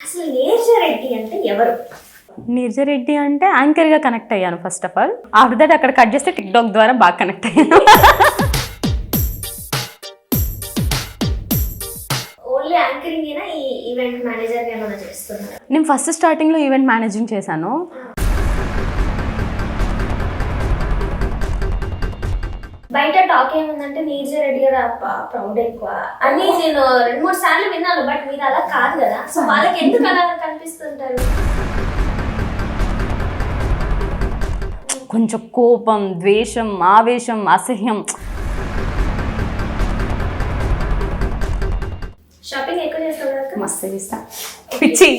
అసలు నీరజ రెడ్డి అంటే ఎవరు? నీరజ రెడ్డి అంటే యాంకర్గా కనెక్ట్ అయ్యాను first of all. After that అక్కడ కట్ చేస్తే టిక్ టాక్ ద్వారా బాగా కనెక్ట్ అయ్యాను. ఓన్లీ యాంకరింగ్ ఏనా, ఈ ఈవెంట్ మేనేజర్ ఏమైనా చేస్తున్నారు? నేను ఫస్ట్ స్టార్టింగ్లో ఈవెంట్ మేనేజింగ్ చేశాను. బయట టాక్ ఏముందంటే నీరజ రెడ్డి గారు ప్రౌడ్ ఎక్కువ అని నేను 2-3 సార్లు విన్నాను. బట్ మీరు అలా కాదు కదా, సో వాళ్ళకి ఎందుకు అలా కనిపిస్తుంటారు? కొంచెం కోపం, ద్వేషం, ఆవేశం, అసహ్యం. షాపింగ్ ఎక్కువ చేస్తారు కదా? మస్తు చేస్తా, పిచ్చి.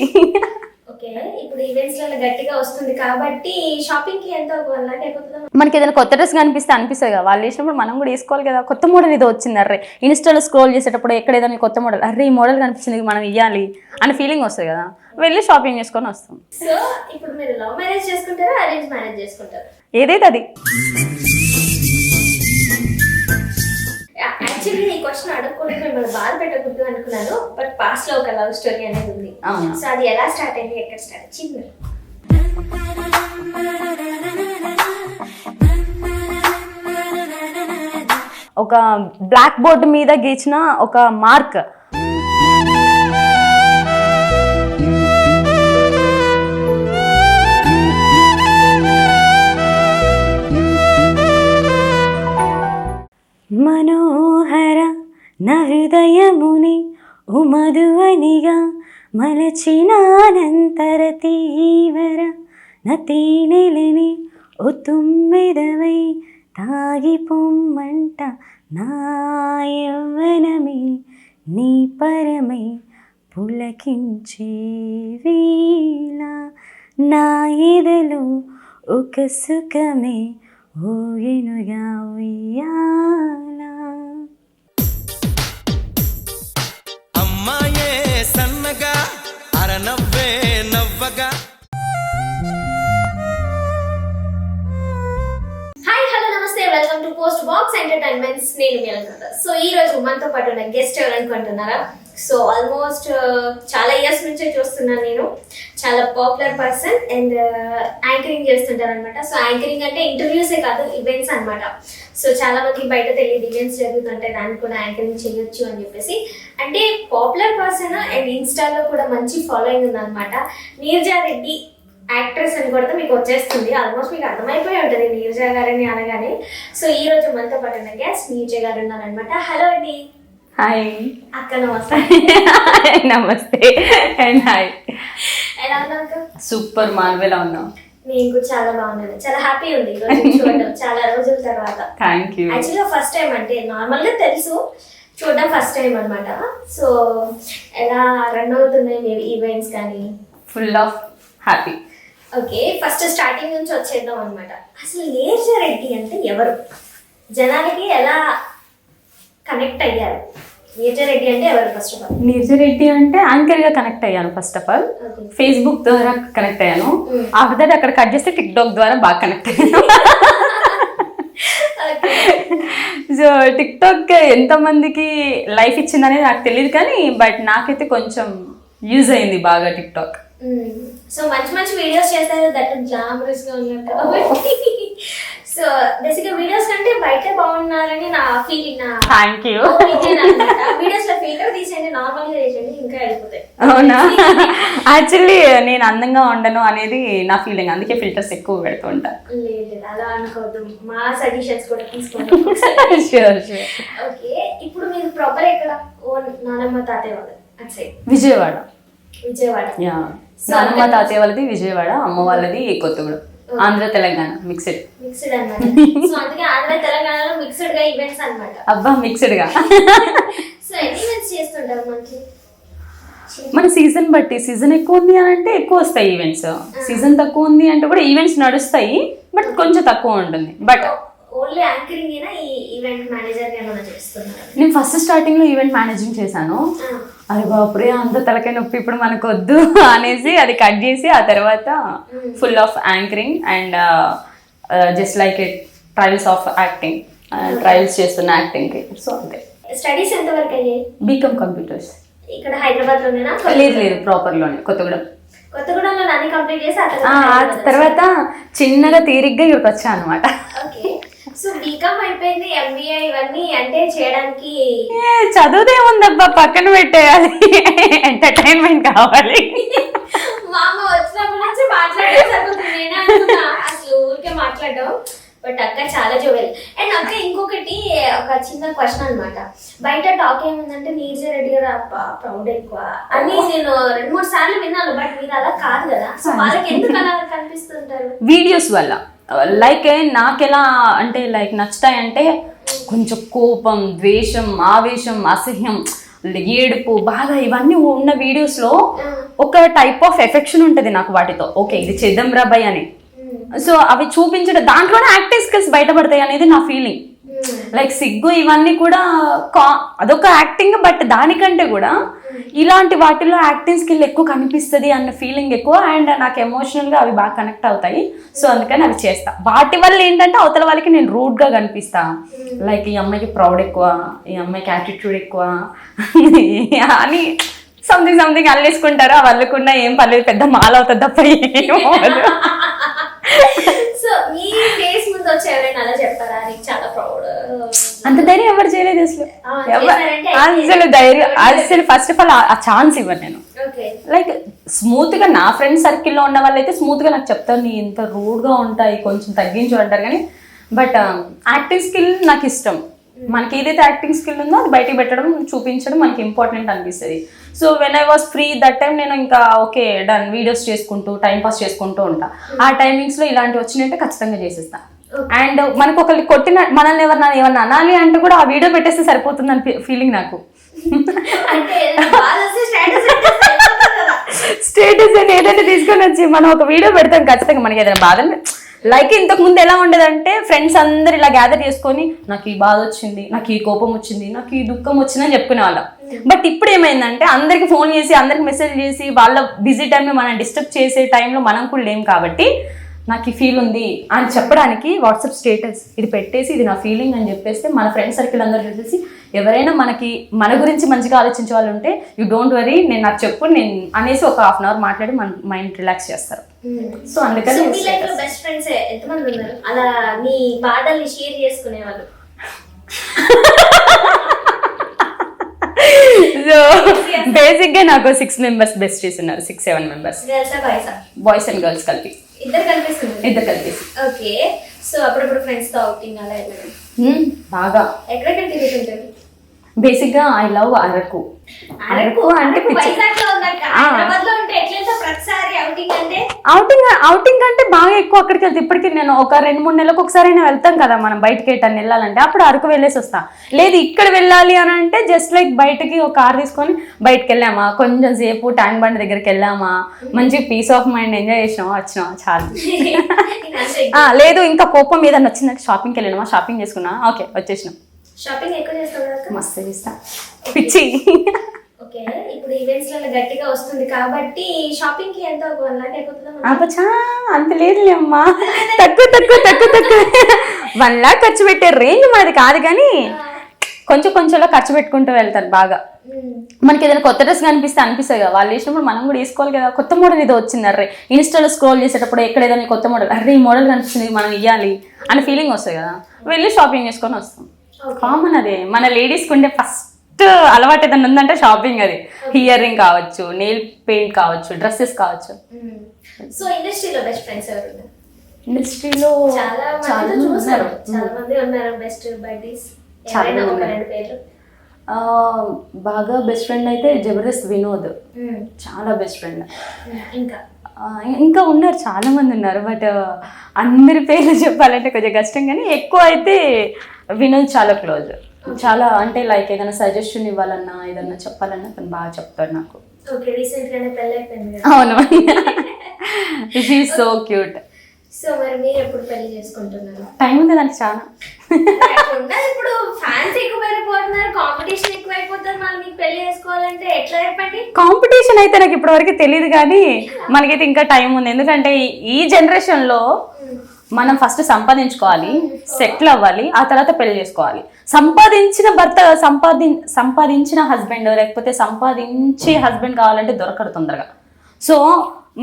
ఓకే, ఇప్పుడు ఈవెంట్స్ లో గట్టిగా వస్తుంది కాబట్టి షాపింగ్ కి ఎంత 1 lakh అయిపోతుందా? మనకి ఏదైనా కొత్త డ్రెస్ అనిపిస్తుంది కదా, వాళ్ళు వేసినప్పుడు మనం కూడా వేసుకోవాలి కదా. కొత్త మోడల్ ఏదో వచ్చింది, అర్రే ఇన్స్టాలో స్క్రోల్ చేసేటప్పుడు ఎక్కడ ఏదైనా కొత్త మోడల్, అర్రే ఈ మోడల్ కనిపించింది మనం ఇవ్వాలి అనే ఫీలింగ్ వస్తుంది కదా, వెళ్ళి షాపింగ్ చేసుకొని వస్తాం. సో ఇప్పుడు మీరు లవ్ మ్యారేజ్ చేసుకుంటారా, అరేంజ్ మ్యారేజ్ చేసుకుంటారా? ఏదైతే అది. యాక్చువల్లీ ఈ క్వశ్చన్ అడగకూడదు, మిమ్మల్ని బాధ పెట్టకూడదు అనుకున్నాను. బట్ పాస్ట్ లో ఒక లవ్ స్టోరీ అనేది ఉంది. సో అది ఎలా స్టార్ట్ అయింది, ఎక్కడ స్టార్ట్ అయింది? ఒక బ్లాక్ బోర్డు మీద గీచిన ఒక మార్క్. మనోహర నా హృదయముని ఉమధువనిగా మలచినానంతర తీవర నతీనెలని ఓ తుమ్మెదవై తాగిపొమ్మంట నా యవ్వనమే నీ పరమై పులకించే వేళ నా ఎదలో ఒక సుఖమే ఊయనుగా ఉయ్యాలా. అమ్మాయే సన్నగా అరనవ్వే నవ్వగా. హాయ్, హలో, నమస్తే, welcome to post box entertainments. నేను మీ అనుకుంటా. సో ఈ రోజు మనతో పాటు ఉన్న గెస్ట్ ఎవరు అనుకుంటున్నారా? సో ఆల్మోస్ట్ చాలా ఇయర్స్ నుంచే చూస్తున్నాను నేను. చాలా పాపులర్ పర్సన్ అండ్ యాంకరింగ్ చేస్తుంటారు అనమాట. సో యాంకరింగ్ అంటే ఇంటర్వ్యూసే కాదు, ఈవెంట్స్ అనమాట. సో చాలా మందికి బయట తెలియదు ఈవెంట్స్ జరుగుతుంటాయి, దానికి కూడా యాంకరింగ్ చేయొచ్చు అని చెప్పేసి. అంటే పాపులర్ పర్సన్ అండ్ ఇన్స్టాలో కూడా మంచి ఫాలోయింగ్ ఉందన్నమాట. నీరజ రెడ్డి యాక్ట్రెస్ అని కూడా మీకు వచ్చేస్తుంది, ఆల్మోస్ట్ మీకు అర్థమైపోయి ఉంటుంది నీరజ గారని అనగానే. సో ఈ రోజు మనతో పాటు ఉన్న గెస్ట్ నీరజ గారు ఉన్నారనమాట. హలో అండి. హాయ్ అక్క, నమస్తే. నమస్తే అండ్ హాయ్. ఎలా ఉన్నాక? సూపర్, మాన్వేలా ఉన్నాం. నేను కూడా చాలా బాగున్నాను, చాలా హ్యాపీ ఉంది ఈ రోజు చూడడం చాలా రోజుల తర్వాత. Thank you. యాక్చువల్గా ఫస్ట్ టైం, అంటే నార్మల్ గా తెలుసు, చూడడం ఫస్ట్ టైం అనమాట. సో ఎలా రన్ అవుతున్నాయి మీ ఈవెంట్స్ కానీ? Full of happy. Okay, first starting నుంచి వచ్చేద్దాం అనమాట. అసలు నీరజ రెడ్డి అంటే ఎవరు, జనాలకి ఎలా కనెక్ట్ అయ్యారు? నీరజ రెడ్డి అంటే ఎవరు first of all? Neeraja Reddy అంటే యాంకర్గా కనెక్ట్ అయ్యాను ఫస్ట్ ఆఫ్ ఆల్. ఫేస్బుక్ ద్వారా కనెక్ట్ అయ్యాను. ఆఫ్టర్ దట్ అక్కడ కట్ చేస్తే టిక్ టాక్ ద్వారా బాగా కనెక్ట్ అయ్యాను. సో టిక్ టాక్ ఎంతమందికి లైఫ్ ఇచ్చిందనేది నాకు తెలియదు కానీ బట్ నాకైతే కొంచెం యూజ్ అయింది బాగా టిక్ టాక్. సో మంచి మంచి వీడియోస్ చేస్తారు, దట్ గ్లామరస్ గా ఉన్నట్టు కాబట్టి. సో బేసిక్ గా వీడియోస్ కంటే బయట బాగున్నారని నా ఫీలింగ్. Thank you. వీడియోస్ లో ఫిల్టర్ తీసేయండి, నార్మల్ గా చేసేయండి, ఇంకా వెళ్ళిపోతాయి. అవునా? యాక్చువల్లీ నేను అందంగా ఉండను అనేది నా ఫీలింగ్, అందుకే ఫిల్టర్స్ ఎక్కువ పెడుతూ ఉంటా. లేదు అలా అనుకోవద్దు, మా సజెషన్స్ కూడా తీసుకోండి. Sure sure. ఓకే, ఇప్పుడు మీరు ప్రాపర్ ఎక్కడ? ఓ నానమ్మ తాతయ్య వాళ్ళు అటు సైడ్ విజయవాడ. విజయవాడ. యా, నానమ్మ తాతయ్య వాళ్ళది విజయవాడ, అమ్మ వాళ్ళది కొత్తగూడెం. ఆంధ్ర తెలంగాణ మిక్స్డ్ అన్నమాట. సో అందుకే ఆంధ్ర తెలంగాణలో మిక్స్డ్ గా ఈవెంట్స్ అన్నమాట. అబ్బా, మిక్స్డ్ గా. సో ఎన్ని ఈవెంట్స్ చేస్తుంటారు మనకి? మన సీజన్ బట్టి, సీజన్ ఎక్కువ ఉంది అని అంటే ఎక్కువ వస్తాయి ఈవెంట్స్, సీజన్ తక్కువ ఉంది అంటే కూడా ఈవెంట్స్ నడుస్తాయి బట్ కొంచెం తక్కువ ఉంటుంది. బట్ ఓన్లీ యాంకరింగ్ ఏనా, ఈ ఈవెంట్ మేనేజర్ ఏమైనా చేస్తున్నారు? నేను ఫస్ట్ స్టార్టింగ్ లో ఈవెంట్ మేనేజింగ్ చేశాను. అది బాపురే అంత తలకాయ నొప్పి ఇప్పుడు మనకు వద్దు అనేసి అది కట్ చేసి ఆ తర్వాత full of anchoring and just like it trials of acting, trials చేస్తున్న యాక్టింగ్. సో అంతే. స్టడీస్ ఎంత వరకు అయ్యాయి? BCom computers. ఇక్కడ హైదరాబాద్ లోనేనా? లేదు లేదు, ప్రాపర్లోనే కొత్తగూడెం. కొత్తగూడెంలో అన్ని కంప్లీట్ చేసి ఆ తర్వాత చిన్నగా తీరిగ్గా ఇక్కడికి వచ్చా అనమాట. ఓకే. సో బీకామ్ అయిపోయింది, ఎంబీఏ ఇవన్నీ అంటే చేయడానికి చదువుదేముందబ్బా, పక్కన పెట్టేయాలి, ఎంటర్టైన్మెంట్ కావాలి. మా అమ్మ వచ్చినప్పటి నుంచి మాట్లాడేసరికి నేనే అనుకున్నా అసలు ఊరికే మాట్లాడడం. బట్ అక్క చాలా జోవెల్. అండ్ అక్క ఇంకొకటి ఒక చిన్న క్వశ్చన్ అన్నమాట. బయట టాక్ ఏముందంటే నీరజ రెడ్డి గారు ప్రౌడ్ ఎక్కువ అని నేను 2-3 సార్లు విన్నాను. బట్ మీరు అలా కాదు కదా, సో వాళ్ళకి ఎందుకు అలా కనిపిస్తుంటారు? వీడియోస్ వల్ల లైక్ నాకెలా అంటే లైక్ నచ్చుతాయంటే కొంచెం కోపం, ద్వేషం, ఆవేశం, అసహ్యం, ఏడుపు, బాధ ఇవన్నీ ఉన్న వీడియోస్లో ఒక టైప్ ఆఫ్ ఎఫెక్షన్ ఉంటుంది నాకు వాటితో. ఓకే ఇది చేద్దాం రా బై అని. సో అవి చూపించడం దాంట్లోనే యాక్టింగ్ స్కిల్స్ బయటపడతాయి అనేది నా ఫీలింగ్. లైక్ సిగ్గు ఇవన్నీ కూడా అదొక యాక్టింగ్, బట్ దానికంటే కూడా ఇలాంటి వాటిల్లో యాక్టింగ్ స్కిల్ ఎక్కువ కనిపిస్తుంది అన్న ఫీలింగ్ ఎక్కువ. అండ్ నాకు ఎమోషనల్గా అవి బాగా కనెక్ట్ అవుతాయి. సో అందుకని అవి చేస్తా. వాటి వల్ల ఏంటంటే అవతల వాళ్ళకి నేను రూడ్గా కనిపిస్తా. లైక్ ఈ అమ్మాయికి ప్రౌడ్ ఎక్కువ, ఈ అమ్మాయికి యాటిట్యూడ్ ఎక్కువ అని సంథింగ్ అల్లేసుకుంటారు. ఆ వాళ్ళకున్నా ఏం పర్లేదు, పెద్ద మాల అవుతుంది తప్ప ఏమో. సో మీ ఫేస్ ముందు వచ్చి ఎవరైనా అలా చెప్పారా నీకు చాలా ప్రౌడ్? అంత ధైర్యం ఎవరు చేయలేదు అసలు. అసలు ధైర్యం అసలు ఫస్ట్ ఆఫ్ ఆల్ ఆ ఛాన్స్ ఇవ్వను నేను. లైక్ స్మూత్ గా నా ఫ్రెండ్ సర్కిల్లో ఉన్న వాళ్ళు అయితే స్మూత్ గా నాకు చెప్తారు నీ ఇంత రూడ్ గా ఉంటాయి, కొంచెం తగ్గించు అంటారు. కానీ బట్ యాక్టింగ్ స్కిల్ నాకు ఇష్టం. మనకి ఏదైతే యాక్టింగ్ స్కిల్ ఉందో అది బయటికి పెట్టడం, చూపించడం మనకి ఇంపార్టెంట్ అనిపిస్తుంది. So when I was free that time నేను ఇంకా ఓకే డన్ వీడియోస్ చేసుకుంటూ టైం పాస్ చేసుకుంటూ ఉంటా. ఆ టైమింగ్స్లో ఇలాంటివి వచ్చినట్టే ఖచ్చితంగా చేసేస్తా. అండ్ మనకు ఒకరికి కొట్టిన మనల్ని ఏమన్నా అనాలి అంటే కూడా ఆ వీడియో పెట్టేస్తే సరిపోతుంది అని ఫీలింగ్ నాకు. స్టేటస్ అని ఏదైనా తీసుకొని వచ్చి మనం ఒక వీడియో పెడతాం ఖచ్చితంగా. మనకి ఏదైనా బాధ లైక్ ఇంతకు ముందు ఎలా ఉండేదంటే ఫ్రెండ్స్ అందరు ఇలా గ్యాదర్ చేసుకొని నాకు ఈ బాధ వచ్చింది, నాకు ఈ కోపం వచ్చింది, నాకు ఈ దుఃఖం వచ్చిందని చెప్పుకునే వాళ్ళం. బట్ ఇప్పుడు ఏమైందంటే అందరికి ఫోన్ చేసి అందరికి మెసేజ్ చేసి వాళ్ళ బిజీ టైంలో మనం డిస్టర్బ్ చేసే టైంలో మనం కూడా లేం. కాబట్టి నాకు ఈ ఫీల్ ఉంది అని చెప్పడానికి వాట్సాప్ స్టేటస్ ఇది పెట్టేసి ఇది నా ఫీలింగ్ అని చెప్పేస్తే మన ఫ్రెండ్ సర్కిల్ అందరూ చూసేసి ఎవరైనా మన గురించి మంచిగా ఆలోచించే వాళ్ళు ఉంటే యూ డోంట్ వరీ నేను నాకు చెప్పు నేను అనేసి ఒక హాఫ్ అన్ అవర్ మాట్లాడి మన మైండ్ రిలాక్స్ చేస్తారు. సో అందుకని బెస్ట్ ఫ్రెండ్స్ ఎంతమంది ఉన్నారు అలా మీ బాధల్ని షేర్ చేసుకునే వాళ్ళు? సో బేసిక్ గా నాకు 6 members బెస్టీస్ ఉన్నారు. 6-7 members. బాయ్స్ అండ్ గర్ల్స్ కలిపి. ఇద్దరు కలిపి. ఓకే. సో అప్పుడప్పుడు ఫ్రెండ్స్ తో అవుటింగ్ అలా బాగా ఎక్కడెక్కడ తిరుగుతుంటారు? బేసిక్ గా ఐ లవ్ అరకు. అరకు అంటే అవుటింగ్ అంటే బాగా ఎక్కువ అక్కడికి వెళ్తే ఇప్పటికి నేను ఒక 2-3 నెలలకు ఒకసారి అయినా వెళ్తాం కదా మనం బయటకి ఎట్టని వెళ్ళాలంటే అప్పుడు అరకు వెళ్ళేసి వస్తా. లేదు ఇక్కడ వెళ్ళాలి అని అంటే జస్ట్ లైక్ బయటకి ఒక కార్ తీసుకొని బయటకు వెళ్ళామా, కొంచెం సేపు ట్యాంక్ బండ్ దగ్గరికి వెళ్ళామా, మంచి పీస్ ఆఫ్ మైండ్ ఎంజాయ్ చేసినామా వచ్చినామా చాలు. లేదు ఇంకా కోపం ఏదన్నా వచ్చిందంటే షాపింగ్కి వెళ్ళినామా, షాపింగ్ చేసుకున్నా, ఓకే వచ్చేసినాం. షాపింగ్ ఎక్కువ చేస్తావు? మస్తు చేస్తా, పిచ్చి. ఓకే. ఇప్పుడు ఈవెంట్స్ లలో గట్టిగా వస్తుంది కాబట్టి షాపింగ్ కి ఎంత 1 lakh అయిపోతుందా? అబ్బా అంత లేదులే అమ్మా, తక్కువ 1 lakh ఖర్చు పెట్టే రేంజ్ మనది కాదు. కానీ కొంచెంలో ఖర్చు పెట్టుకుంటూ వెళ్తారు బాగా. మనకి ఏదైనా కొత్త డ్రెస్ అనిపిస్తుంది కదా, వాళ్ళు వేసినప్పుడు మనం కూడా వేసుకోవాలి కదా. కొత్త మోడల్ ఏదో వచ్చింది అర్రే, ఇన్స్టాలో స్క్రోల్ చేసేటప్పుడు ఎక్కడ ఏదైనా కొత్త మోడల్ అర్రే ఈ మోడల్ కనిపిస్తుంది మనం ఇవ్వాలి అని ఫీలింగ్ వస్తుంది కదా, వెళ్ళి షాపింగ్ చేసుకొని వస్తాం. కామన్ అదే మన లేడీస్కి ఉండే ఫస్ట్ అలవాటు ఏదైనా ఉందంటే షాపింగ్. అది హియర్ రింగ్ కావచ్చు, నెయిల్ పెయింట్ కావచ్చు, డ్రెస్సెస్ కావచ్చు. సో ఇండస్ట్రీలో బెస్ట్ ఫ్రెండ్స్ ఎవరు? ఇండస్ట్రీలో చాలా మంది ఉన్నారు బెస్ట్ బడ్డీస్. బాగా బెస్ట్ ఫ్రెండ్ అయితే జబర్దస్త్ వినోద్, చాలా బెస్ట్ ఫ్రెండ్. ఇంకా ఉన్నారు చాలా మంది ఉన్నారు, బట్ అందరి పేర్లు చెప్పాలంటే కొంచెం కష్టం. కానీ ఎక్కువ అయితే వినోద్ చాలా క్లోజ్. చాలా అంటే లైక్ ఏదైనా సజెషన్ ఇవ్వాలన్నా ఏదన్నా చెప్పాలన్నా తను బాగా చెప్తాడు నాకు. అవును, she is so cute. So మరి మీరు ఎప్పుడు పెళ్లి చేసుకుంటున్నారు? టైం ఉంది దానికి చాలా. ఇప్పుడు ఫ్యాన్స్ ఎక్కువైపోతున్నారు, కాంపిటీషన్ ఎక్కువైపోతుంది, మళ్ళీ మీకు పెళ్లి చేసుకోవాలంటే ఎట్లా చెప్పండి? కాంపిటీషన్ అయితే నాకు ఇప్పటివరకు తెలియదు కానీ మనకైతే ఇంకా టైం ఉంది. ఎందుకంటే ఈ జనరేషన్ లో మనం ఫస్ట్ సంపాదించుకోవాలి, సెటిల్ అవ్వాలి, ఆ తర్వాత పెళ్లి చేసుకోవాలి. సంపాదించిన హస్బెండ్ లేకపోతే సంపాదించే హస్బెండ్ కావాలంటే దొరకడు తొందరగా. సో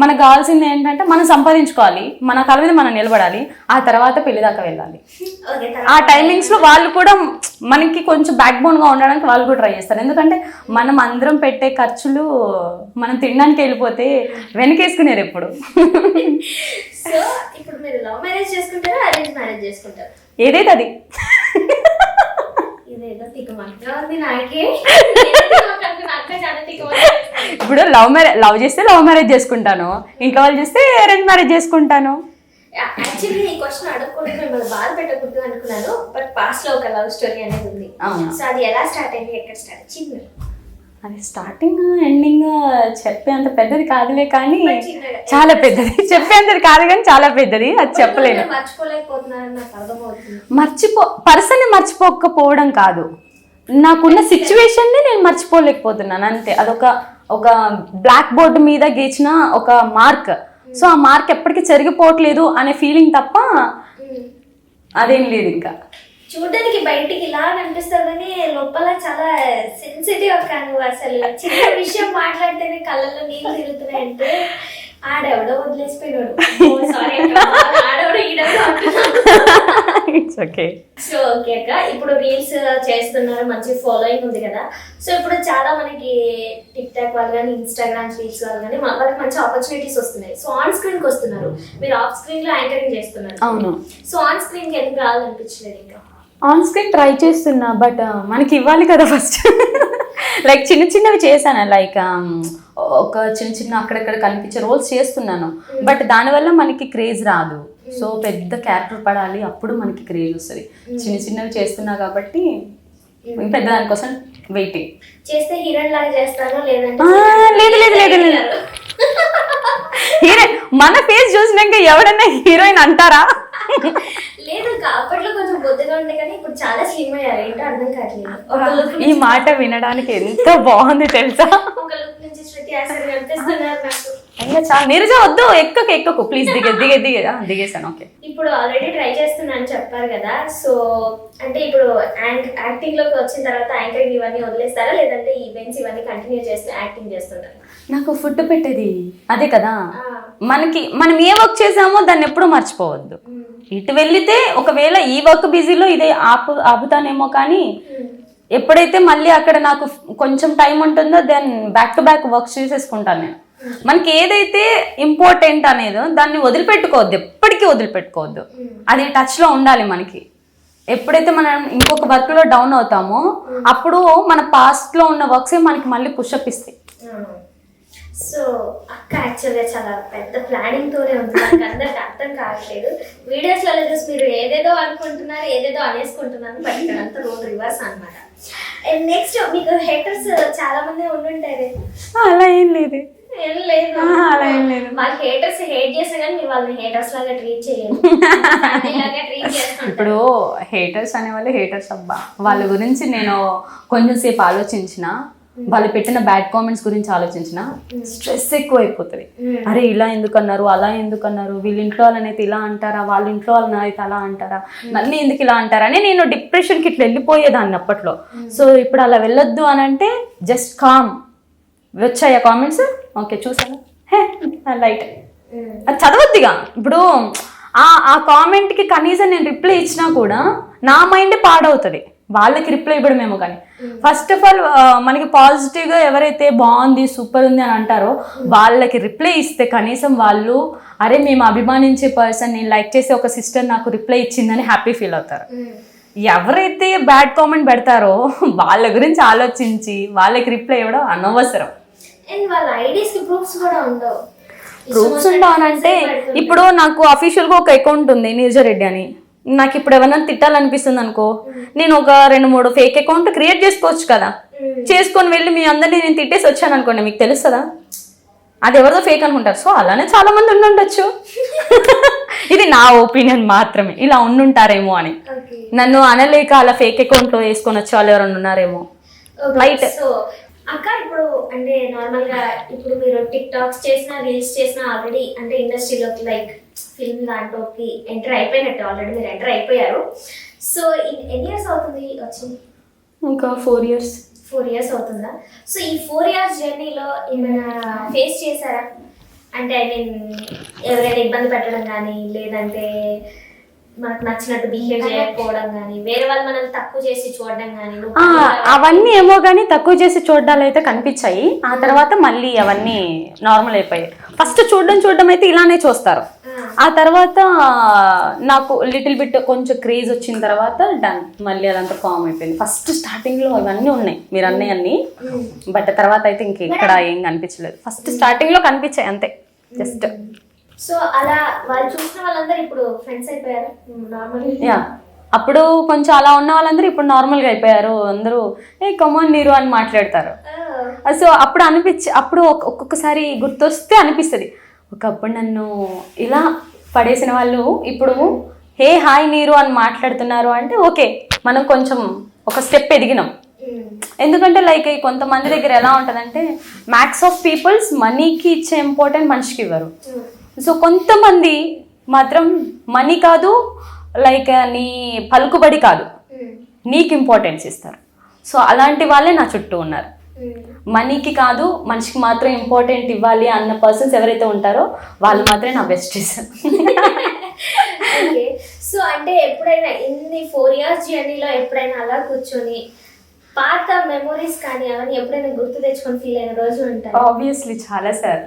మనకు కావాల్సింది ఏంటంటే మనం సంపాదించుకోవాలి, మన కాళ్ళ మీద మనం నిలబడాలి, ఆ తర్వాత పెళ్లి దాకా వెళ్ళాలి. ఆ టైమింగ్స్ లో వాళ్ళు కూడా మనకి కొంచెం బ్యాక్ బోన్ గా ఉండడానికి వాళ్ళు కూడా ట్రై చేస్తారు. ఎందుకంటే మనం అందరం పెట్టే ఖర్చులు మనం తినడానికి వెళ్ళిపోతే వెనకేసుకునేరు ఎప్పుడు. సో ఇప్పుడు మీరు లవ్ మ్యారేజ్ చేసుకుంటారా, అరేంజ్ మ్యారేజ్ చేసుకుంటారా? ఏదైతే అది. ఇదేదో తికమకగా ఉంది నాకే. ఇప్పుడు లవ్ చేస్తే లవ్ మ్యారేజ్ చేసుకుంటాను, ఇంట్లో వాళ్ళు చేస్తే అరేంజ్ మ్యారేజ్ చేసుకుంటాను. యాక్చువల్లీ ఈ క్వశ్చన్ అడగకూడదు, మిమ్మల్ని బాధ పెట్టకూడదు అనుకున్నాను. బట్ పాస్ట్ లో ఒక లవ్ స్టోరీ అనేది ఉంది. సో అది ఎలా స్టార్ట్ అయింది, ఎక్కడ స్టార్ట్ అయింది? అది స్టార్టింగ్ ఎండింగ్ చెప్పేంత పెద్దది కాదులే, కానీ చాలా పెద్దది. చెప్పేంతది కాదు కానీ చాలా పెద్దది, అది చెప్పలేను. మర్చిపోలేకపోతున్నారని నాకు అర్థమవుతుంది. పర్సన్ని మర్చిపోకపోవడం కాదు, నాకున్న సిచ్యువేషన్ ని నేను మర్చిపోలేకపోతున్నాను అంతే. ఒక బ్లాక్ బోర్డు మీద గీచిన ఒక మార్క్. సో ఆ మార్క్ ఎప్పటికీ చెరిగిపోవట్లేదు అనే ఫీలింగ్ తప్ప అదేం లేదు. ఇంకా చూడడానికి బయటికి ఇలా కనిపిస్తారు కానీ లోపల చాలా సెన్సిటివ్ అక్క. నువ్వు అసలు చిన్న విషయం మాట్లాడితేనే కళ్ళల్లో నీళ్ళు తిరుగుతున్నాయంటే ఆడెవడో వదిలేసిపోయాడు. ఆడెవడో ఈడెవడో. సో ఓకే అక్క, ఇప్పుడు రీల్స్ చేస్తున్నారు, మంచి ఫాలోయింగ్ ఉంది కదా. సో ఇప్పుడు చాలా మనకి టిక్ టాక్ వాళ్ళు కానీ ఇన్స్టాగ్రామ్ రీల్స్ వాళ్ళు కానీ వాళ్ళకి మంచి ఆపర్చునిటీస్ వస్తున్నాయి. సో ఆన్ స్క్రీన్ కి వస్తున్నారు, మీరు ఆఫ్ స్క్రీన్ లో యాంకరింగ్ చేస్తున్నారు. అవును. సో ఆన్ స్క్రీన్ కి ఎందుకు రావాలనిపించలేదు? ఇంకా ఆన్ స్క్రీన్ ట్రై చేస్తున్నా, బట్ మనకి ఇవ్వాలి కదా ఫస్ట్. లైక్ చిన్న చిన్నవి చేశాను, లైక్ ఒక చిన్న అక్కడక్కడ కనిపించే రోల్స్ చేస్తున్నాను, బట్ దానివల్ల మనకి క్రేజ్ రాదు. సో పెద్ద క్యారెక్టర్ పడాలి, అప్పుడు మనకి క్రేజ్ వస్తుంది. చిన్నవి చేస్తున్నా కాబట్టి పెద్ద దానికోసం వెయిటింగ్. చేస్తే హీరోయిన్ లాగా చేస్తాను లేదంటే లేదు. హీరోయిన్ మన ఫేస్ చూసినాక ఎవడన్నా హీరోయిన్ అంటారా? లేదు, అప్పట్లో కొంచెం బొద్దుగా ఉండే కానీ ఇప్పుడు చాలా స్లిమ్ అయ్యారు. ఏంటో అర్థం కావట్లేదు. ఈ మాట వినడానికి ఎంత బాగుంది తెలుసా? ఒక లుక్ నుంచి శృతి హాసన్ కనిపిస్తున్నారు నాకు. ఇంకా చాలా నీరజ వద్దు, ఎక్కకు ప్లీజ్. దిగేసాను. ఓకే, ఇప్పుడు ఆల్రెడీ ట్రై చేస్తున్నా అని చెప్పారు కదా. సో అంటే ఇప్పుడు యాక్టింగ్ లోకి వచ్చిన తర్వాత యాంకరింగ్ ఇవన్నీ వదిలేస్తారా, లేదంటే ఈవెంట్స్ ఇవన్నీ కంటిన్యూ చేస్తూ యాక్టింగ్ చేస్తుంటారా? నాకు ఫుడ్ పెట్టేది అదే కదా. మనం ఏ వర్క్ చేసామో దాన్ని ఎప్పుడూ మర్చిపోవద్దు. ఇటు వెళ్ళితే ఒకవేళ ఈ వర్క్ బిజీలో ఇదే ఆపుతానేమో, కానీ ఎప్పుడైతే మళ్ళీ అక్కడ నాకు కొంచెం టైం ఉంటుందో then back to back work చేసేసుకుంటాను నేను. మనకి ఏదైతే ఇంపార్టెంట్ అనేదో దాన్ని వదిలిపెట్టుకోవద్దు, ఎప్పటికీ వదిలిపెట్టుకోవద్దు. అది టచ్ లో ఉండాలి మనకి. ఎప్పుడైతే మనం ఇంకొక వర్క్ లో డౌన్ అవుతామో అప్పుడు మన పాస్ట్ లో ఉన్న వర్క్సే మనకి మళ్ళీ పుషప్ ఇస్తాయి. సో అక్క యాక్చువల్గా చాలా పెద్ద ప్లానింగ్ తోనే ఉంది, నాకు అందరికి అర్థం కావట్లేదు. వీడియోస్ లలో చూసి మీరు ఏదేదో అనుకుంటున్నారు, ఏదేదో అనేసుకుంటున్నారు, బట్ ఇక్కడ అంతా రోడ్ రివర్స్ అనమాట. అండ్ నెక్స్ట్ మీకు హేటర్స్ చాలా మంది ఉండుంటారు. అలా ఏం లేదు. వాళ్ళ హేటర్స్ హేట్ చేస్తే కానీ మీరు వాళ్ళని హేటర్స్ లాగా ట్రీట్ చేయాలి. ఇప్పుడు హేటర్స్ అనే వాళ్ళు హేటర్స్ అబ్బా, వాళ్ళ గురించి నేను కొంచెం సేపు ఆలోచించిన, వాళ్ళు పెట్టిన బ్యాడ్ కామెంట్స్ గురించి ఆలోచించిన స్ట్రెస్ ఎక్కువ అయిపోతుంది. అరే ఇలా ఎందుకన్నారు, అలా ఎందుకన్నారు, వీళ్ళ ఇంట్లో వాళ్ళనైతే ఇలా అంటారా, వాళ్ళ ఇంట్లో వాళ్ళని అయితే అలా అంటారా, నన్ను ఎందుకు ఇలా అంటారా అని నేను డిప్రెషన్కి ఇట్లా వెళ్ళిపోయేదాన్ని అప్పట్లో. సో ఇప్పుడు అలా వెళ్ళొద్దు అని అంటే జస్ట్ కామ్. వచ్చాయా కామెంట్స్, ఓకే చూసాను, హే లైట్, అది చదవద్దిగా. ఇప్పుడు ఆ కామెంట్కి కనీసం నేను రిప్లై ఇచ్చినా కూడా నా మైండ్ పాడవుతుంది, వాళ్ళకి రిప్లై ఇవ్వడమేమో. కానీ ఫస్ట్ ఆఫ్ ఆల్ మనకి పాజిటివ్గా ఎవరైతే బాగుంది సూపర్ ఉంది అని అంటారో వాళ్ళకి రిప్లై ఇస్తే కనీసం వాళ్ళు అరే మేము అభిమానించే పర్సన్, నేను లైక్ చేసే ఒక సిస్టర్ నాకు రిప్లై ఇచ్చిందని హ్యాపీ ఫీల్ అవుతారు. ఎవరైతే బ్యాడ్ కామెంట్ పెడతారో వాళ్ళ గురించి ఆలోచించి వాళ్ళకి రిప్లై ఇవ్వడం అనవసరం. ప్రూఫ్స్ ఉండవనంటే ఇప్పుడు నాకు అఫీషియల్గా ఒక అకౌంట్ ఉంది నీరజారెడ్డి అని. నాకు ఇప్పుడు ఎవరైనా తిట్టాలనిపిస్తుంది అనుకో, నేను ఒక 2-3 ఫేక్ అకౌంట్ క్రియేట్ చేసుకోవచ్చు కదా. చేసుకొని వెళ్ళి మీ అందరినీ నేను తిట్టేసి వచ్చాను అనుకోండి, మీకు తెలుస్తుందా అది ఎవరిదో ఫేక్ అనుకుంటారు. సో అలానే చాలా మంది ఉండుండొచ్చు. ఇది నా ఒపీనియన్ మాత్రమే, ఇలా ఉండుంటారేమో అని. నన్ను అనలేక అలా ఫేక్ అకౌంట్లో వేసుకొని వచ్చే వాళ్ళు ఎవరైనా ఉన్నారేమో. రైట్ అక్క, ఇప్పుడు అంటే నార్మల్ గా ఇప్పుడు మీరు టిక్ టాక్స్ చేసినా రీల్స్ చేసినా ఆల్రెడీ అంటే ఇండస్ట్రీలోకి లైక్ ఫిల్మ్ దాంట్లోకి ఎంటర్ అయిపోయినట్టు, ఆల్రెడీ మీరు ఎంటర్ అయిపోయారు. సో ఎన్ని ఇయర్స్ అవుతుంది వచ్చి? ఇంకా 4 years. 4 years అవుతుందా? సో ఈ 4 years జర్నీలో ఏమైనా ఫేస్ చేశారా? అంటే ఐ మీన్ ఎవరైనా ఇబ్బంది పెట్టడం కానీ, లేదంటే మనకు నచ్చినట్టు బిహేవ్ చేయకపోవడం కానీ, వేరే వాళ్ళు మనల్ని తక్కువ చేసి చూడడం కానీ? అవన్నీ ఏమో కానీ తక్కువ చేసి చూడడాలు అయితే కనిపించాయి. ఆ తర్వాత మళ్ళీ అవన్నీ నార్మల్ అయిపోయాయి. ఫస్ట్ చూడడం అయితే ఇలానే చూస్తారు. ఆ తర్వాత నాకు లిటిల్ బిట్ కొంచెం క్రేజ్ వచ్చిన తర్వాత డన్, మళ్ళీ అదంతా ఫామ్ అయిపోయింది. ఫస్ట్ స్టార్టింగ్ లో ఇవన్నీ ఉన్నాయి మీరు అన్నీ, బట్ తర్వాత అయితే ఇంకెక్కడ ఏం కనిపించలేదు. ఫస్ట్ స్టార్టింగ్ లో కనిపించాయి అంతే, జస్ట్. సో అలా వాళ్ళు చూసిన వాళ్ళందరూ ఇప్పుడు ఫ్రెండ్స్ అయిపోయారు నార్మల్? యా, అప్పుడు కొంచెం అలా ఉన్న వాళ్ళందరూ ఇప్పుడు నార్మల్గా అయిపోయారు. అందరూ ఏ కమాన్ నీరు అని మాట్లాడతారు. సో అప్పుడు అప్పుడు ఒక్కొక్కసారి గుర్తొస్తే అనిపిస్తుంది, ఒకప్పుడు నన్ను ఇలా పడేసిన వాళ్ళు ఇప్పుడు హే హాయ్ నీరు అని మాట్లాడుతున్నారు అంటే ఓకే, మనం కొంచెం ఒక స్టెప్ ఎదిగినాం. ఎందుకంటే లైక్ కొంతమంది దగ్గర ఎలా ఉంటుందంటే మ్యాక్స్ ఆఫ్ పీపుల్స్ మనీకి ఇచ్చే ఇంపార్టెంట్ మనిషికి ఇవ్వరు. సో కొంతమంది మాత్రం మనీ కాదు, లైక్ నీ పలుకుబడి కాదు, నీకు ఇంపార్టెన్స్ ఇస్తారు. సో అలాంటి వాళ్ళే నా చుట్టూ ఉన్నారు. మనీకి కాదు మనిషికి మాత్రం ఇంపార్టెంట్ ఇవ్వాలి అన్న పర్సన్స్ ఎవరైతే ఉంటారో వాళ్ళు మాత్రమే నా బెస్టీస్. సో అంటే ఎప్పుడైనా ఇన్ని 4 years జర్నీలో ఎప్పుడైనా అలా కూర్చొని పాత మెమోరీస్ కానీ అవన్నీ ఎప్పుడైనా గుర్తు తెచ్చుకొని ఫీల్ అయిన రోజు ఉంటాయి? ఆబ్వియస్లీ చాలా సార్.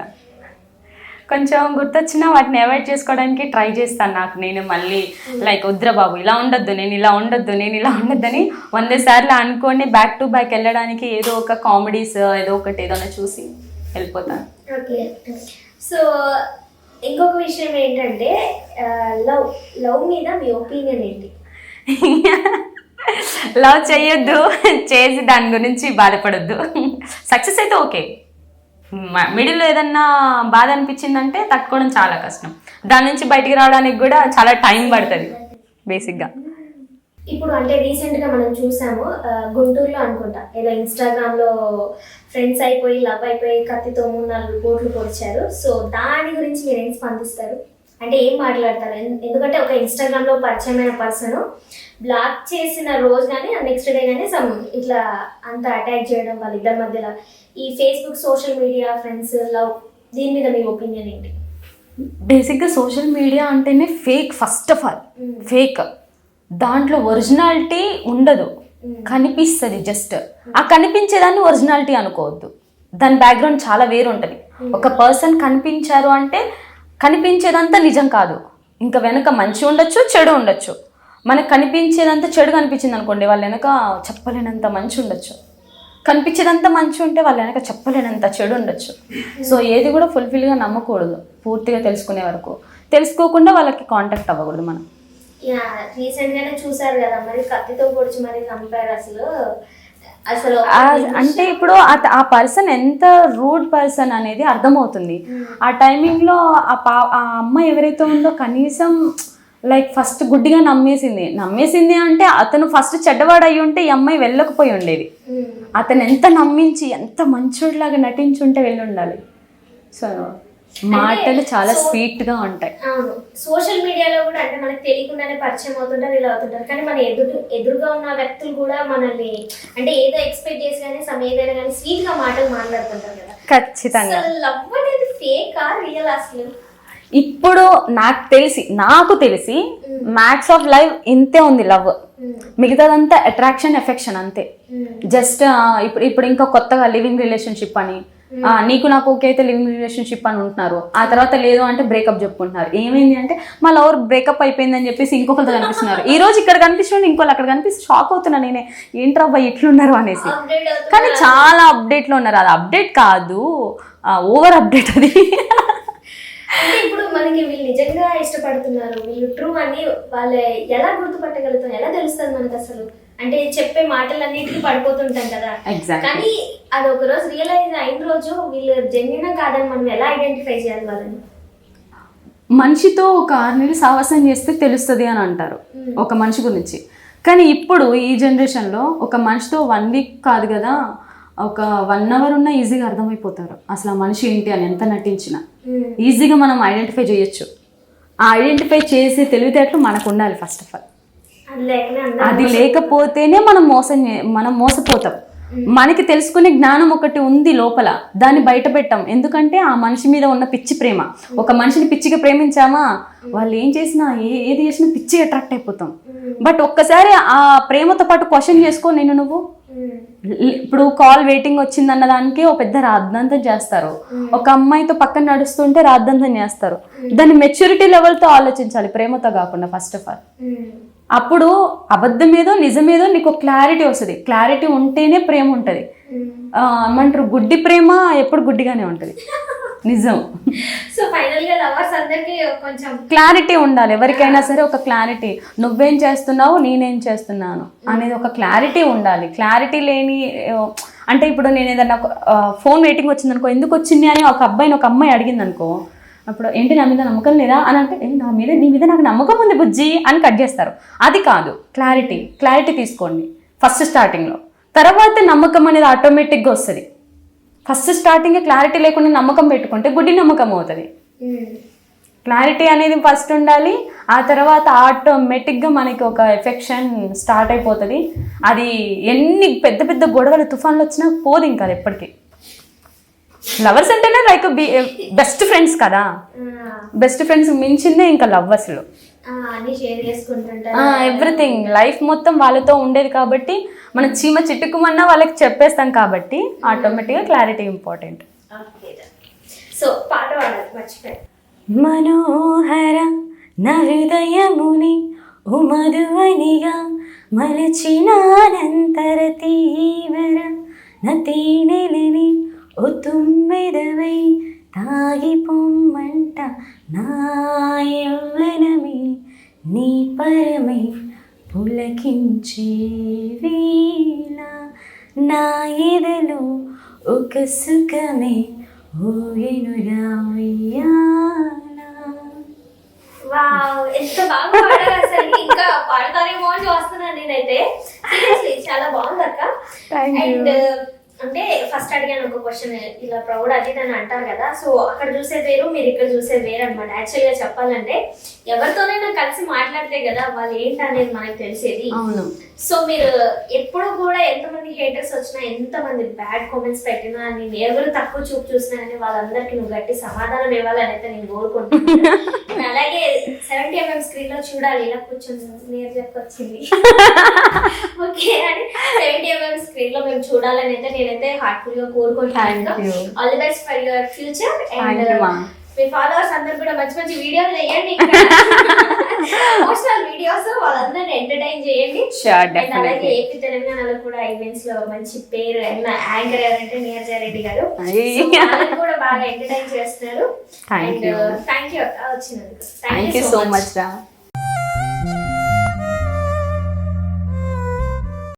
కొంచెం గుర్తొచ్చినా వాటిని అవాయిడ్ చేసుకోవడానికి ట్రై చేస్తాను. నాకు నేను మళ్ళీ లైక్ వద్దురా బాబు ఇలా ఉండొద్దు, నేను ఇలా ఉండొద్దు, నేను ఇలా ఉండొద్దని 100 సార్లు అనుకోండి బ్యాక్ టు బ్యాక్ వెళ్ళడానికి ఏదో ఒక కామెడీస్ ఏదో ఒకటి ఏదైనా చూసి వెళ్ళిపోతాను. ఓకే. సో ఇంకొక విషయం ఏంటంటే లవ్ మీద మీ ఒపీనియన్ ఏంటి? లవ్ చేయొద్దు, చేసి దాని గురించి బాధపడొద్దు. సక్సెస్ అయితే ఓకే, మిడిల్లో ఏదన్నా బాధ అనిపించిందంటే తట్టుకోవడం చాలా కష్టం. దాని నుంచి బయటికి రావడానికి కూడా చాలా టైం పడుతుంది బేసిక్గా. ఇప్పుడు అంటే రీసెంట్గా మనం చూసాము గుంటూరులో అనుకుంటా ఏదో ఇన్స్టాగ్రామ్లో ఫ్రెండ్స్ అయిపోయి లవ్ అయిపోయి కత్తితో 3-4 కోట్లు పొడిచారు. సో దాని గురించి మీరు ఏం స్పందిస్తారు? అంటే ఏం మాట్లాడతారు? ఎందుకంటే ఒక ఇన్స్టాగ్రామ్లో పరిచయమైన పర్సన్ బ్లాక్ చేసిన రోజు కానీ నెక్స్ట్ డే కానీ సమ్ ఇట్లా అంత అటాక్ చేయడం వాళ్ళిద్దరి మధ్యలో, ఈ Facebook social media friends love, దీని మీద మీ ఒపీనియన్ ఏంటి? బేసిక్గా సోషల్ మీడియా అంటేనే fake. First of all fake, దాంట్లో ఒరిజినాలిటీ ఉండదు, కనిపిస్తుంది జస్ట్. ఆ కనిపించేదాన్ని ఒరిజినాలిటీ అనుకోవద్దు, దాని బ్యాక్గ్రౌండ్ చాలా వేరు ఉంటుంది. ఒక పర్సన్ కనిపించారు అంటే కనిపించేదంతా నిజం కాదు, ఇంకా వెనక మంచి ఉండొచ్చు చెడు ఉండొచ్చు. మనకు కనిపించేదంతా చెడు కనిపించింది అనుకోండి, వాళ్ళ వెనక చెప్పలేనంత మంచి ఉండొచ్చు. కనిపించేదంతా మంచి ఉంటే వాళ్ళ వెనక చెప్పలేనంత చెడు ఉండొచ్చు. సో ఏది కూడా ఫుల్ఫిల్గా నమ్మకూడదు పూర్తిగా తెలుసుకునే వరకు. తెలుసుకోకుండా వాళ్ళకి కాంటాక్ట్ అవ్వకూడదు మనం. రీసెంట్ గానే చూసారు కదా మరి కత్తితో పొడిచి మరి చంపారు. అసలు అంటే ఇప్పుడు ఆ పర్సన్ ఎంత రూడ్ పర్సన్ అనేది అర్థమవుతుంది. ఆ టైమింగ్లో ఆ అమ్మాయి ఎవరైతే ఉందో కనీసం లైక్ ఫస్ట్ గుడ్డిగా నమ్మేసింది అంటే అతను ఫస్ట్ చెడ్డవాడు అయ్యి ఉంటే ఈ అమ్మాయి వెళ్ళకపోయి ఉండేది. అతను ఎంత నమ్మించి ఎంత మంచోడిలాగా నటించి ఉంటే వెళ్ళి ఉండాలి. సో మాటలు చాలా స్వీట్ గా ఉంటాయి. అవును, సోషల్ మీడియాలో కూడా అంటే మనకు తెలియకుండానే పరిచయం అవుతుంటారు, ఇలా అవుతుంటారు. కానీ మన ఎదురుగా ఉన్న వ్యక్తులు కూడా మనల్ని అంటే ఏదో ఎక్స్పెక్ట్ చేసి కానీ ఏదైనా కానీ స్వీట్ గా మాటలు మాట్లాడుతుంటారు కదా. ఖచ్చితంగా. లవ్ అనేది ఫేకా రియల్? అసలు ఇప్పుడు నాకు తెలిసి మ్యాక్స్ ఆఫ్ లైఫ్ ఇంతే ఉంది లవ్. మిగతాదంతా అట్రాక్షన్ ఎఫెక్షన్ అంతే. జస్ట్ ఇప్పుడు ఇంకా కొత్తగా లివింగ్ రిలేషన్షిప్ అని, నీకు నాకు ఓకే అయితే లివింగ్ రిలేషన్షిప్ అని ఉంటున్నారు. ఆ తర్వాత లేదు అంటే బ్రేకప్ చెప్పుకుంటున్నారు. ఏమైంది అంటే మా లవర్ బ్రేకప్ అయిపోయిందని చెప్పేసి ఇంకొకరితో కనిపిస్తున్నారు. ఈ రోజు ఇక్కడ కనిపిస్తున్నాడు, ఇంకోళ్ళు అక్కడ కనిపిస్తే షాక్ అవుతున్నా నేనే, ఏంట్రా అబ్బాయి ఇట్లున్నారు అనేసి. కానీ చాలా అప్డేట్లో ఉన్నారు. అది అప్డేట్ కాదు, ఓవర్ అప్డేట్ అది. అంటే ఇప్పుడు మనకి వీళ్ళు నిజంగా ఇష్టపడుతున్నారు, వీళ్ళు ట్రూ అని వాళ్ళు ఎలా గుర్తుపట్టగలుగుతాం? ఎలా తెలుస్తుంది మనకు అసలు? అంటే చెప్పే మాటలన్నిటికీ పడిపోతుంటాం కదా. కానీ అది ఒక రోజు రియలైజ్ అయిన రోజు వీళ్ళు జెన్యున్ కాదని మనం ఎలా ఐడెంటిఫై చేయాలి వాళ్ళని? మనిషితో ఒక 6 నెలలు సావాసం చేస్తే తెలుస్తుంది అని అంటారు ఒక మనిషి గురించి. కానీ ఇప్పుడు ఈ జనరేషన్లో ఒక మనిషితో 1 వీక్ కాదు కదా, ఒక 1 hour ఉన్నా ఈజీగా అర్థమైపోతారు అసలు ఆ మనిషి ఏంటి అని. ఎంత నటించినా ఈజీగా మనం ఐడెంటిఫై చేయొచ్చు. ఐడెంటిఫై చేసే తెలివితేటలు మనకు ఉండాలి ఫస్ట్ ఆఫ్ ఆల్. అది లేకనే అందరూ అది లేకపోతేనే మనం మోసపోతాం. మనకి తెలుసుకునే జ్ఞానం ఒకటి ఉంది లోపల, దాన్ని బయట పెట్టాం. ఎందుకంటే ఆ మనిషి మీద ఉన్న పిచ్చి ప్రేమ. ఒక మనిషిని పిచ్చిగా ప్రేమించామా, వాళ్ళు ఏం చేసినా ఏది చేసినా పిచ్చిగా అట్రాక్ట్ అయిపోతాం. బట్ ఒక్కసారి ఆ ప్రేమతో పాటు క్వశ్చన్ చేసుకో, నువ్వు ఇప్పుడు కాల్ వెయిటింగ్ వచ్చింది అన్న దానికి ఒక పెద్ద రాద్ధాంతం చేస్తారు. ఒక అమ్మాయితో పక్కన నడుస్తుంటే రాద్ధాంతం చేస్తారు. దాన్ని మెచ్యూరిటీ లెవెల్తో ఆలోచించాలి, ప్రేమతో కాకుండా ఫస్ట్ ఆఫ్ ఆల్. అప్పుడు అబద్ధమేదో నిజమేదో నీకు క్లారిటీ వస్తుంది. క్లారిటీ ఉంటేనే ప్రేమ ఉంటుంది. ఏమంటారు, గుడ్డి ప్రేమ ఎప్పుడు గుడ్డిగానే ఉంటుంది. నిజం. సో ఫైనల్ గా లవర్స్ అందరికి కొంచెం క్లారిటీ ఉండాలి. ఎవరికైనా సరే ఒక క్లారిటీ, నువ్వేం చేస్తున్నావు నేనేం చేస్తున్నాను అనేది ఒక క్లారిటీ ఉండాలి. క్లారిటీ లేని అంటే ఇప్పుడు నేను ఏదన్నా ఫోన్ వెయిటింగ్ వచ్చింది అనుకో, ఎందుకు వచ్చింది అని ఒక అమ్మాయి అడిగింది అనుకో, అప్పుడు ఏంటి నా మీద నమ్మకం లేదా అని అంటే, నీ మీద నాకు నమ్మకం ఉంది బుజ్జి అని కట్ చేస్తారు. అది కాదు, క్లారిటీ తీసుకోండి ఫస్ట్ స్టార్టింగ్లో. తర్వాత నమ్మకం అనేది ఆటోమేటిక్గా వస్తుంది. ఫస్ట్ స్టార్టింగ్ క్లారిటీ లేకుండా నమ్మకం పెట్టుకుంటే గుడ్డి నమ్మకం అవుతుంది. క్లారిటీ అనేది ఫస్ట్ ఉండాలి. ఆ తర్వాత ఆటోమేటిక్గా మనకి ఒక ఎఫెక్షన్ స్టార్ట్ అయిపోతుంది. అది ఎన్ని పెద్ద పెద్ద గొడవలు తుఫాన్లు వచ్చినా పోదు ఇంకా అది ఎప్పటికీ. లవర్స్ అంటేనే లైక్ బెస్ట్ ఫ్రెండ్స్ కదా, బెస్ట్ ఫ్రెండ్స్ మించిందే ఇంకా లవర్స్లో. అన్ని షేర్ చేసుకుంటుంటారు, ఎవ్రీథింగ్ లైఫ్ మొత్తం వాళ్ళతో ఉండేది కాబట్టి మనం చీమ చిట్టుకుమన్నా వాళ్ళకి చెప్పేస్తాం కాబట్టి ఆటోమేటిక్గా క్లారిటీ ఇంపార్టెంట్. సో పాట పాడాలి మర్చిపోయి. మనోహర నా హృదయముని ఉమధువనిగా మలచినానంతర తీవర నతీనెలని ఓ తుమ్మెదవై తాగిపొమ్మంట నా యవ్వనమే నీ పరమై పులకించే వేళ నా ఎదలో ఒక సుఖమే ఊయనుగా ఉయ్యాల. వావ్, ఎంత బాగా పాడారు అసలు. ఇంకా పాడతారేమో అని చూస్తున్నాను నేనైతే. సీరియస్లీ చాలా బాగుంది అక్క. అండ్ అంటే ఫస్ట్ అడిగాను ఒక క్వశ్చన్, ఇలా ప్రౌడ్ అది అని అంటారు కదా, సో అక్కడ చూసే వేరు మీరు ఇక్కడ చూసే వేరు అనమాట. యాక్చువల్గా చెప్పాలంటే ఎవరితోనైనా కలిసి మాట్లాడితే కదా వాళ్ళు ఏంటి అనేది మనకు తెలిసేది. అవును. సో మీరు ఎప్పుడు కూడా ఎంతమంది హేటర్స్ వచ్చినా, ఎంతమంది బ్యాడ్ కామెంట్స్ పెట్టినా, నేను ఎవరు తక్కువ చూపు చూసినా కానీ వాళ్ళందరికీ నువ్వు గట్టి సమాధానం ఇవ్వాలని అయితే నేను కోరుకుంటున్నాను. అలాగే 70mm స్క్రీన్ లో చూడాలి, ఇలా కూర్చొని నేర్ చెప్పొచ్చింది ఓకే అని 70mm స్క్రీన్ లో మేము చూడాలని అయితే నేనైతే హార్ట్ఫుల్ గా కోరుకుంటున్నాను. All the best for your future. And me followers అందరు కూడా మంచి మంచి వీడియోలు చేయండి, ఎమోషనల్ వీడియోస్, వాళ్ళందరినీ ఎంటర్టైన్ చేయండి. అండ్ అలాగే ఏపీ తెలంగాణలో కూడా ఈవెంట్స్ లో మంచి పేరు యాంకర్ ఎవరంటే నీరజ రెడ్డి గారు, వాళ్ళని కూడా బాగా ఎంటర్టైన్ చేస్తున్నారు. అండ్ థ్యాంక్ యూ వచ్చినందుకు. థ్యాంక్ యూ సో మచ్ రా.